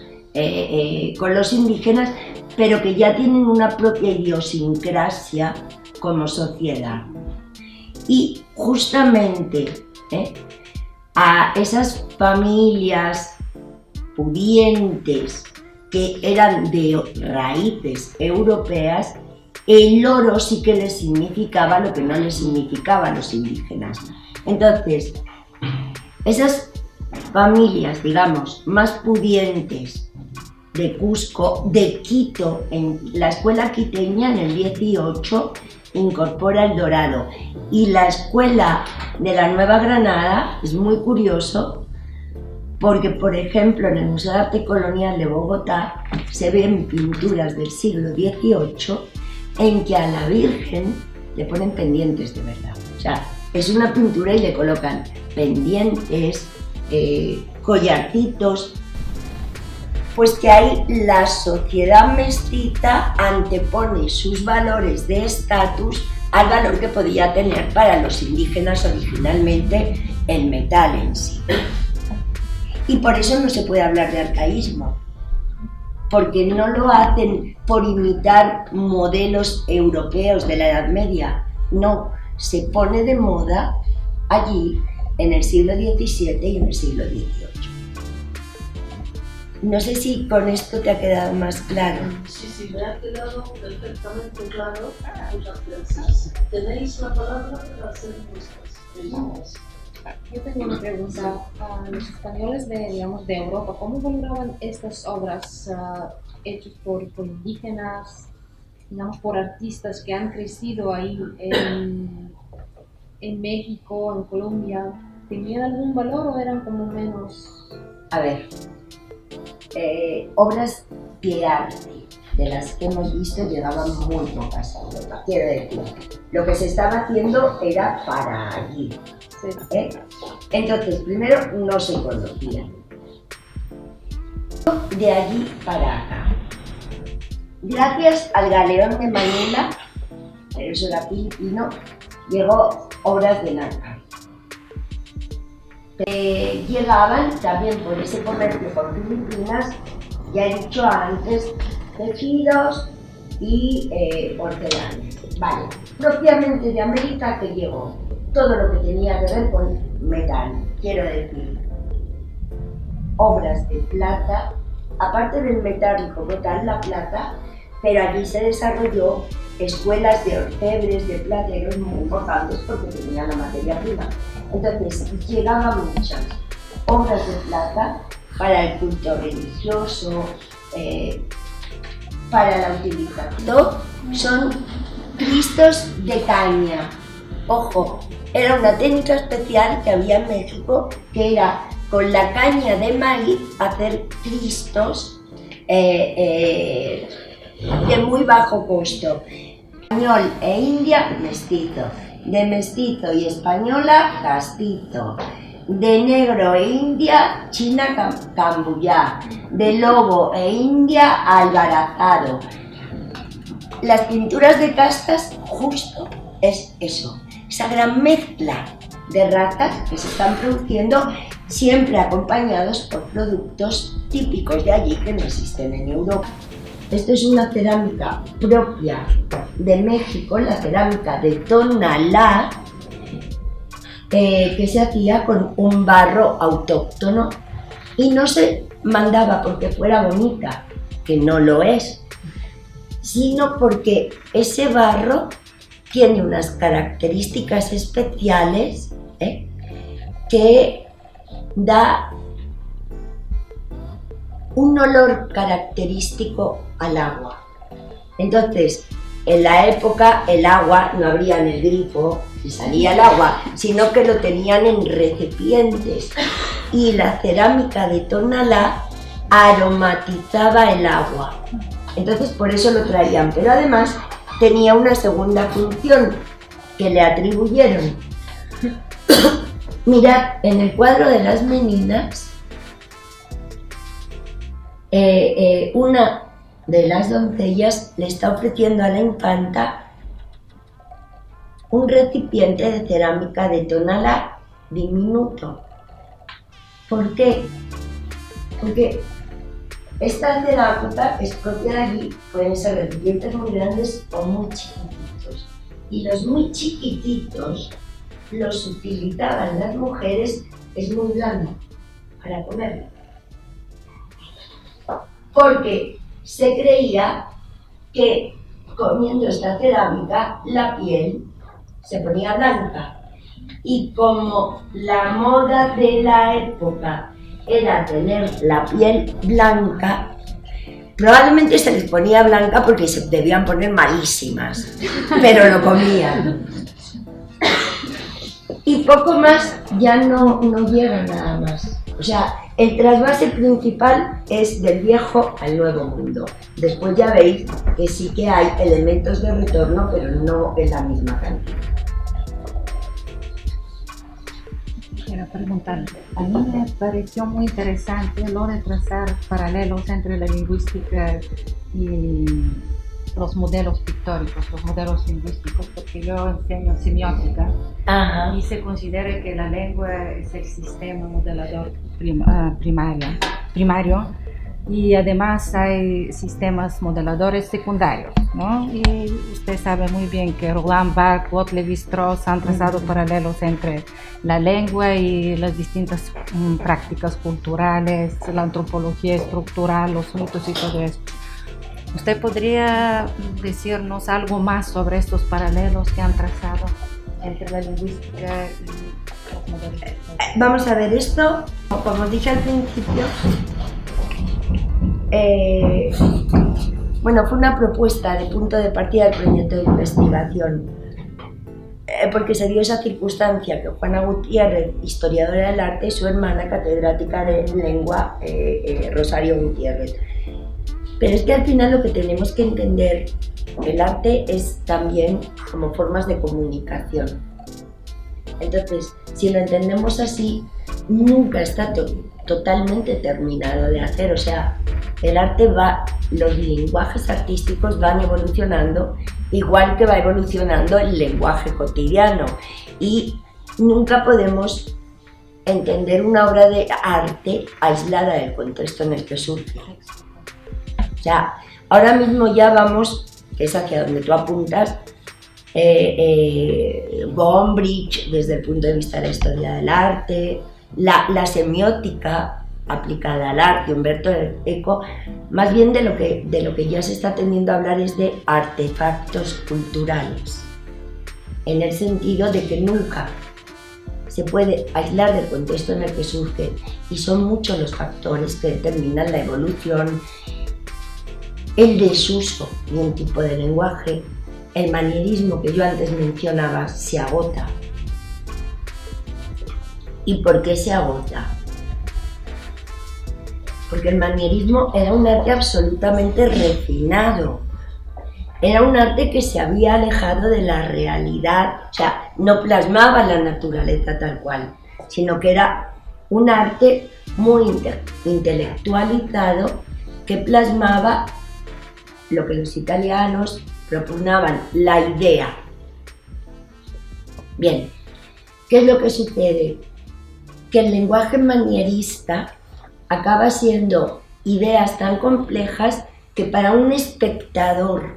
con los indígenas, pero que ya tienen una propia idiosincrasia como sociedad. Y justamente a esas familias pudientes que eran de raíces europeas, el oro sí que les significaba lo que no les significaba a los indígenas. Entonces, esas familias, digamos, más pudientes de Cusco, de Quito, en la escuela quiteña en el 18 incorpora el dorado, y la escuela de la Nueva Granada es muy curioso porque, por ejemplo, en el Museo de Arte Colonial de Bogotá se ven pinturas del siglo XVIII en que a la Virgen le ponen pendientes de verdad. O sea, es una pintura y le colocan pendientes, collarcitos, pues que ahí la sociedad mestiza antepone sus valores de estatus al valor que podía tener para los indígenas originalmente el metal en sí. Y por eso no se puede hablar de arcaísmo, porque no lo hacen por imitar modelos europeos de la Edad Media, no, se pone de moda allí en el siglo XVII y en el siglo XVIII. No sé si con esto te ha quedado más claro. Sí, me ha quedado perfectamente claro. Muchas gracias. Tenéis la palabra para hacer vuestras preguntas. Yo tengo una pregunta. Los españoles de Europa, ¿cómo valoraban estas obras hechas por indígenas, digamos, por artistas que han crecido ahí en México, en Colombia? ¿Tenían algún valor o eran como menos...? A ver, obras de arte de las que hemos visto llegaban muy pocas a Europa. Quiero decir, lo que se estaba haciendo era para allí. Entonces, primero no se conocían. De allí para acá. Gracias al galeón de Manila, pero eso era filipino, llegó obras de nácar. Llegaban también por ese comercio con Filipinas, ya he dicho antes, tejidos y porcelanas. Vale, propiamente de América que llegó todo lo que tenía que ver con metal, quiero decir, obras de plata, aparte del metal como tal, la plata, pero allí se desarrolló escuelas de orfebres, de plateros muy importantes porque tenían la materia prima. Entonces llegaban muchas obras de plata para el culto religioso, para la utilización. Son cristos de caña, Ojo, era una técnica especial que había en México, que era con la caña de maíz hacer cristos de muy bajo costo. Español e india, mestizo. De mestizo y española, castizo. De negro e india, china cambuyá. De lobo e india, albarazado. Las pinturas de castas justo es eso, esa gran mezcla de razas que se están produciendo, siempre acompañados por productos típicos de allí que no existen en Europa. Esto es una cerámica propia de México, la cerámica de Tonalá, que se hacía con un barro autóctono y no se mandaba porque fuera bonita, que no lo es, sino porque ese barro tiene unas características especiales que da un olor característico al agua. Entonces, en la época el agua no abría en el grifo y salía el agua, sino que lo tenían en recipientes y la cerámica de Tonalá aromatizaba el agua. Entonces por eso lo traían, pero además tenía una segunda función que le atribuyeron. Mirad, en el cuadro de las meninas, una de las doncellas le está ofreciendo a la infanta un recipiente de cerámica de Tonalá diminuto. ¿Por qué? Porque esta cerámica es propia de allí, pueden ser recipientes muy grandes o muy chiquititos. Y los muy chiquititos los utilizaban las mujeres, es muy blando, para comerlo. Porque se creía que comiendo esta cerámica la piel se ponía blanca. Y como la moda de la época era tener la piel blanca, probablemente se les ponía blanca porque se debían poner malísimas, pero lo comían. Y poco más, ya no llega nada más. O sea, el trasvase principal es del viejo al nuevo mundo. Después ya veis que sí que hay elementos de retorno, pero no en la misma cantidad. Quiero preguntar, a mí me pareció muy interesante lo de trazar paralelos entre la lingüística y los modelos pictóricos, los modelos lingüísticos, porque yo enseño semiótica. Ajá. Y se considera que la lengua es el sistema modelador primario y además hay sistemas modeladores secundarios, ¿no? Y usted sabe muy bien que Roland Barthes, Claude Lévi-Strauss han trazado paralelos entre la lengua y las distintas prácticas culturales, la antropología estructural, los mitos y todo esto. ¿Usted podría decirnos algo más sobre estos paralelos que han trazado entre la lingüística y los modelos? Vamos a ver, esto, como dije al principio, fue una propuesta de punto de partida del proyecto de investigación, porque se dio esa circunstancia que Juana Gutiérrez, historiadora del arte, y su hermana, catedrática de lengua, Rosario Gutiérrez. Pero es que al final lo que tenemos que entender, el arte es también como formas de comunicación. Entonces, si lo entendemos así, nunca está totalmente terminado de hacer. O sea, el arte los lenguajes artísticos van evolucionando, igual que va evolucionando el lenguaje cotidiano. Y nunca podemos entender una obra de arte aislada del contexto en el que surge. O sea, ahora mismo ya vamos, que es hacia donde tú apuntas, Gombrich desde el punto de vista de la historia del arte, la semiótica aplicada al arte, Umberto Eco, más bien de lo que ya se está tendiendo a hablar es de artefactos culturales, en el sentido de que nunca se puede aislar del contexto en el que surge, y son muchos los factores que determinan la evolución, el desuso de un tipo de lenguaje, el manierismo que yo antes mencionaba se agota. ¿Y por qué se agota? Porque el manierismo era un arte absolutamente refinado. Era un arte que se había alejado de la realidad, o sea, no plasmaba la naturaleza tal cual, sino que era un arte muy intelectualizado que plasmaba lo que los italianos propugnaban, la idea. Bien, ¿qué es lo que sucede? Que el lenguaje manierista acaba siendo ideas tan complejas que para un espectador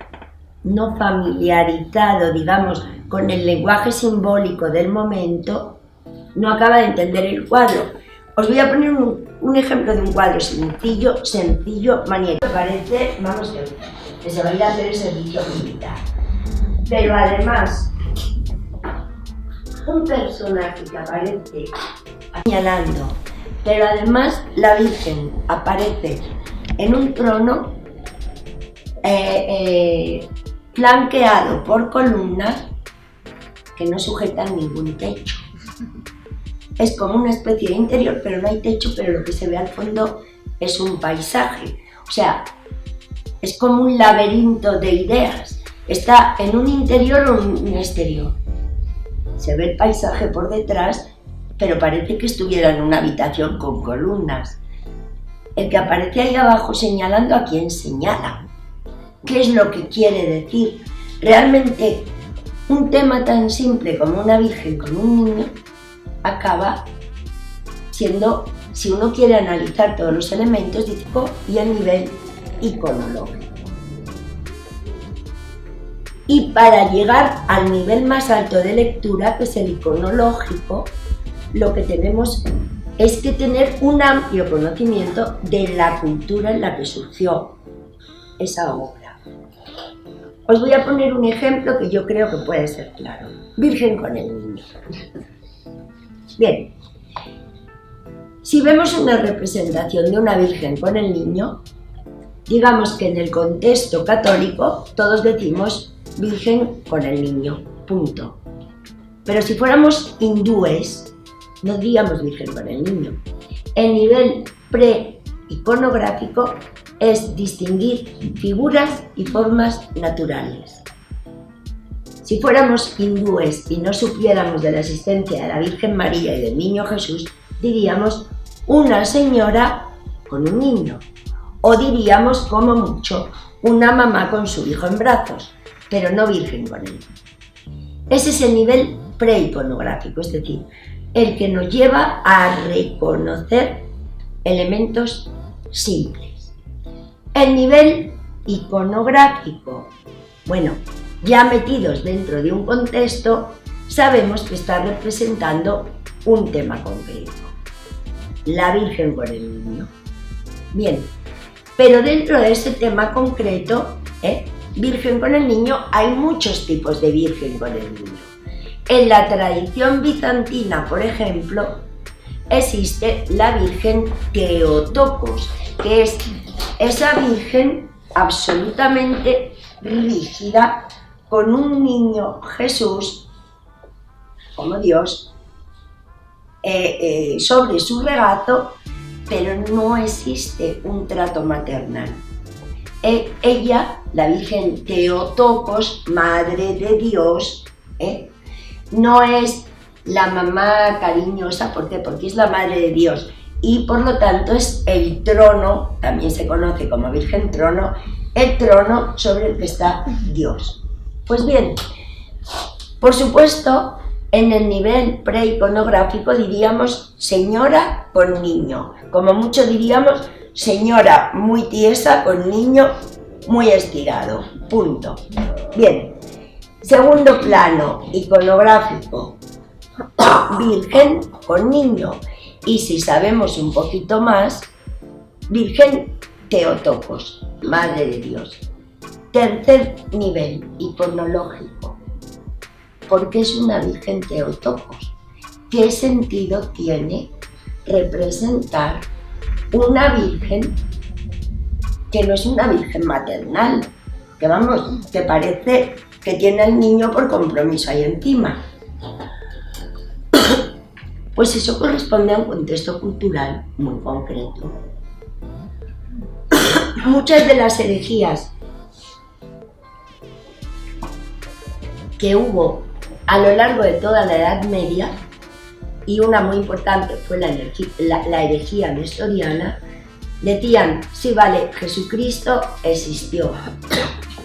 no familiarizado, digamos, con el lenguaje simbólico del momento, no acaba de entender el cuadro. Os voy a poner un ejemplo de un cuadro sencillo, manierista. Parece, vamos, que se va a ir a hacer el servicio militar. Pero además, un personaje que aparece señalando, pero además la Virgen aparece en un trono flanqueado por columnas que no sujetan ningún techo. Es como una especie de interior, pero no hay techo, pero lo que se ve al fondo es un paisaje. O sea, es como un laberinto de ideas. Está en un interior o un exterior. Se ve el paisaje por detrás, pero parece que estuviera en una habitación con columnas. El que aparece ahí abajo señalando, ¿a quién señala? ¿Qué es lo que quiere decir? Realmente, un tema tan simple como una virgen con un niño acaba siendo, si uno quiere analizar todos los elementos, y a nivel iconológico. Y para llegar al nivel más alto de lectura, que es el iconológico, lo que tenemos es que tener un amplio conocimiento de la cultura en la que surgió esa obra. Os voy a poner un ejemplo que yo creo que puede ser claro. Virgen con el niño. Bien, si vemos una representación de una virgen con el niño, digamos que en el contexto católico todos decimos virgen con el niño, punto. Pero si fuéramos hindúes, no diríamos virgen con el niño. El nivel pre-iconográfico es distinguir figuras y formas naturales. Si fuéramos hindúes y no supiéramos de la existencia de la Virgen María y del Niño Jesús, diríamos una señora con un niño, o diríamos como mucho una mamá con su hijo en brazos, pero no virgen con él. Ese es el nivel preiconográfico, es decir, el que nos lleva a reconocer elementos simples. El nivel iconográfico, bueno, ya metidos dentro de un contexto, sabemos que está representando un tema concreto, la Virgen con el niño. Bien, pero dentro de ese tema concreto, Virgen con el niño, hay muchos tipos de Virgen con el niño. En la tradición bizantina, por ejemplo, existe la Virgen Theotokos, que es esa Virgen absolutamente rígida, con un niño Jesús, como Dios, sobre su regazo, pero no existe un trato maternal. Ella, la Virgen Theotokos, Madre de Dios, no es la mamá cariñosa, ¿por qué? Porque es la Madre de Dios y por lo tanto es el trono, también se conoce como Virgen Trono, el trono sobre el que está Dios. Pues bien, por supuesto, en el nivel preiconográfico diríamos señora con niño, como mucho diríamos señora muy tiesa con niño muy estirado, punto. Bien, segundo plano iconográfico, Virgen con niño, y si sabemos un poquito más, Virgen Theotokos, Madre de Dios. Tercer nivel iconológico, ¿por qué es una Virgen Theotokos? ¿Qué sentido tiene representar una Virgen que no es una Virgen maternal? Que vamos, que parece que tiene al niño por compromiso ahí encima. Pues eso corresponde a un contexto cultural muy concreto. Muchas de las herejías que hubo a lo largo de toda la Edad Media, y una muy importante fue la herejía nestoriana, decían, sí, vale, Jesucristo existió,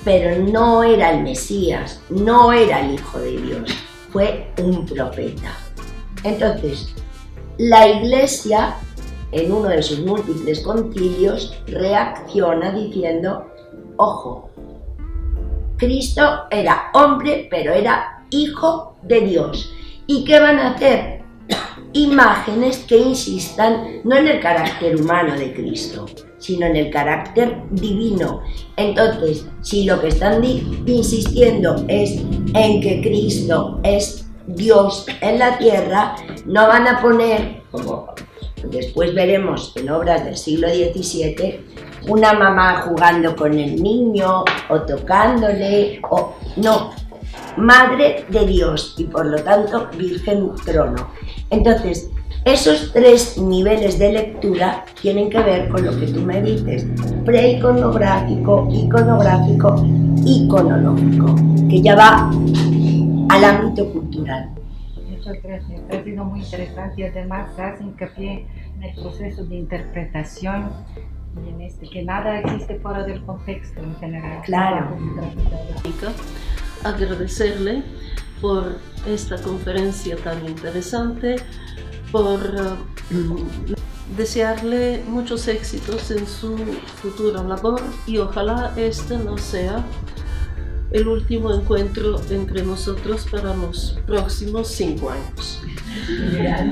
pero no era el Mesías, no era el Hijo de Dios, fue un profeta. Entonces, la Iglesia, en uno de sus múltiples concilios, reacciona diciendo, ojo, Cristo era hombre, pero era Hijo de Dios. ¿Y qué van a hacer? Imágenes que insistan no en el carácter humano de Cristo, sino en el carácter divino. Entonces, si lo que están insistiendo es en que Cristo es Dios en la tierra, no van a poner, como después veremos en obras del siglo XVII, una mamá jugando con el niño o tocándole, o no, Madre de Dios y por lo tanto Virgen Trono. Entonces, esos tres niveles de lectura tienen que ver con lo que tú me dices, preiconográfico, iconográfico, iconológico, que ya va al ámbito cultural. Muchas gracias, ha sido muy interesante y además hace hincapié en el proceso de interpretación y en que nada existe fuera del contexto en general. Claro. Agradecerle por esta conferencia tan interesante, por desearle muchos éxitos en su futura labor y ojalá este no sea el último encuentro entre nosotros para los próximos 5 años.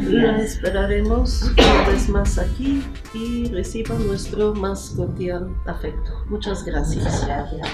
La esperaremos una vez más aquí y reciba nuestro más cordial afecto. Muchas gracias. Muchas gracias.